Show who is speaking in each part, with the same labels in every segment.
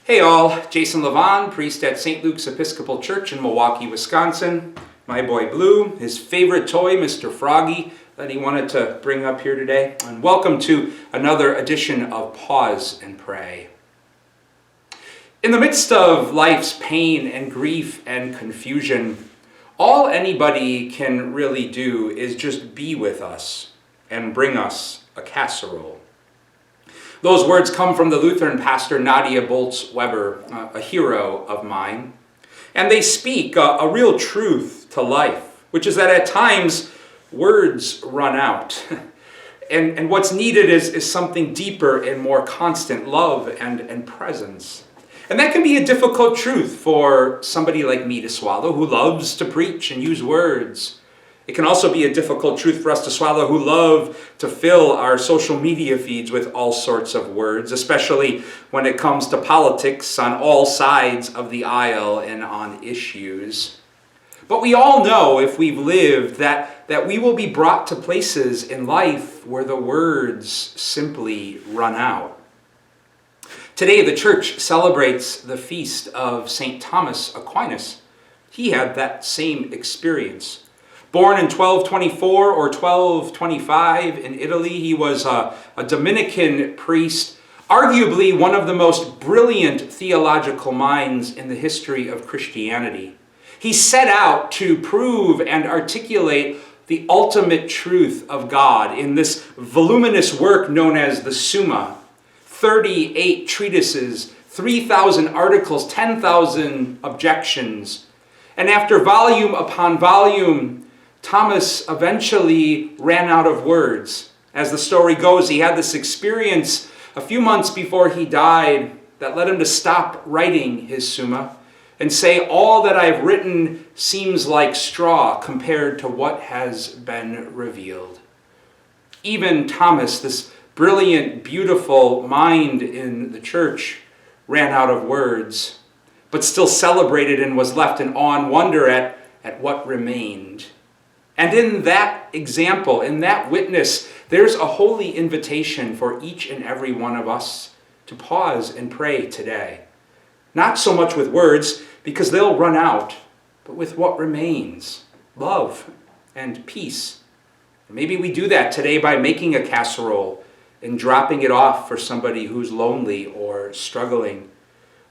Speaker 1: Hey all, Jason Levon, priest at St. Luke's Episcopal Church in Milwaukee, Wisconsin. My boy Blue, his favorite toy, Mr. Froggy, that he wanted to bring up here today. And welcome to another edition of Pause and Pray. In the midst of life's pain and grief and confusion, all anybody can really do is just be with us and bring us a casserole. Those words come from the Lutheran pastor Nadia Bolz-Weber, a hero of mine. And they speak a real truth to life, which is that at times words run out. And what's needed is something deeper and more constant, love and presence. And that can be a difficult truth for somebody like me to swallow, who loves to preach and use words. It can also be a difficult truth for us to swallow who love to fill our social media feeds with all sorts of words, especially when it comes to politics on all sides of the aisle and on issues. But we all know, if we've lived, that we will be brought to places in life where the words simply run out. Today, the church celebrates the feast of St. Thomas Aquinas. He had that same experience. Born in 1224 or 1225 in Italy, he was a Dominican priest, arguably one of the most brilliant theological minds in the history of Christianity. He set out to prove and articulate the ultimate truth of God in this voluminous work known as the Summa. 38 treatises, 3,000 articles, 10,000 objections. And after volume upon volume, Thomas eventually ran out of words. As the story goes, he had this experience a few months before he died that led him to stop writing his Summa and say, "All that I've written seems like straw compared to what has been revealed." Even Thomas, this brilliant, beautiful mind in the church, ran out of words, but still celebrated and was left in awe and wonder at what remained. And in that example, in that witness, there's a holy invitation for each and every one of us to pause and pray today. Not so much with words, because they'll run out, but with what remains, love and peace. Maybe we do that today by making a casserole and dropping it off for somebody who's lonely or struggling.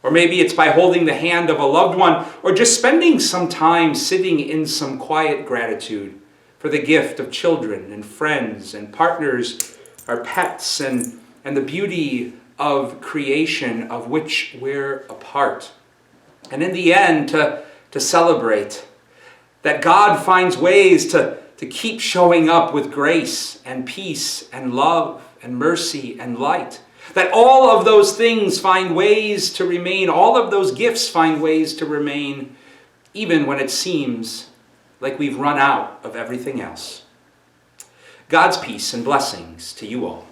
Speaker 1: Or maybe it's by holding the hand of a loved one, or just spending some time sitting in some quiet gratitude for the gift of children and friends and partners, our pets, and the beauty of creation of which we're a part. And in the end, to celebrate that God finds ways to keep showing up with grace and peace and love and mercy and light. That all of those things find ways to remain, all of those gifts find ways to remain, even when it seems like we've run out of everything else. God's peace and blessings to you all.